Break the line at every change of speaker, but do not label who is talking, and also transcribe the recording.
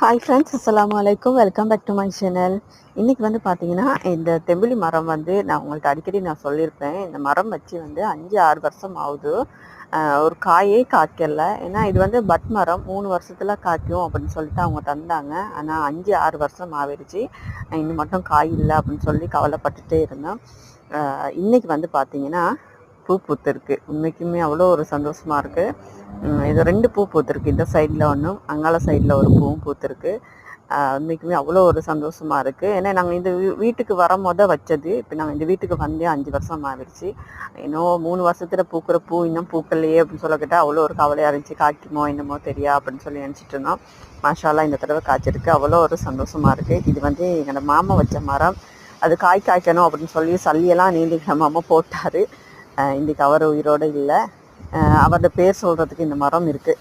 Hi friends, அஸ்ஸலாமு அலைக்கும். Welcome back to my channel. இன்றைக்கி வந்து பார்த்தீங்கன்னா, இந்த தெம்பிலி மரம் வந்து நான் உங்கள்கிட்ட அடிக்கடி சொல்லியிருப்பேன். இந்த மரம் வச்சு வந்து 5-6 வருஷம் ஆகுது. ஒரு காயே காய்க்கல. ஏன்னா இது வந்து பட் மரம் 3 வருஷத்தில் காய்க்கும் அப்படின்னு சொல்லிட்டு அவங்க தந்தாங்க. ஆனால் 5-6 வருஷம் ஆகிடுச்சு. இன்னும் மட்டும் காய் இல்லை அப்படின்னு சொல்லி கவலைப்பட்டுட்டே இருந்தேன். இன்றைக்கி வந்து பார்த்தீங்கன்னா பூ பூத்துருக்கு. உண்மைக்குமே அவ்வளோ ஒரு சந்தோஷமாக இருக்குது. இது 2 பூ பூத்துருக்கு. இந்த சைடில் ஒன்றும், அங்கால சைடில் ஒரு பூவும் பூத்துருக்கு. உண்மைக்குமே அவ்வளோ ஒரு சந்தோஷமாக இருக்குது. ஏன்னா நாங்கள் இந்த வீட்டுக்கு வரும்போது வச்சது. இப்போ நாங்கள் இந்த வீட்டுக்கு வந்தே 5 வருஷம் ஆகிடுச்சு. இன்னும் 3 வருஷத்தில் பூக்கிற பூ இன்னும் பூக்கலையே அப்படின்னு சொல்லிக்கிட்டா அவ்வளோ ஒரு கவலையாக இருந்துச்சு. காய்க்குமோ என்னமோ தெரியா அப்படின்னு சொல்லி நினச்சிட்டு இருந்தோம். மாஷால்லா இந்த தடவை காய்ச்சிருக்கு. அவ்வளோ ஒரு சந்தோஷமாக இருக்குது. இது வந்து எங்களோட மாமா வச்ச மரம். அது காய்க்கணும் அப்படின்னு சொல்லி சல்லியெல்லாம் நீந்திக்கிற மாமா போட்டார். இன்றைக்கி அவர் உயிரோடு இல்லை. அவரோட பேர் சொல்கிறதுக்கு இந்த மரம் இருக்குது.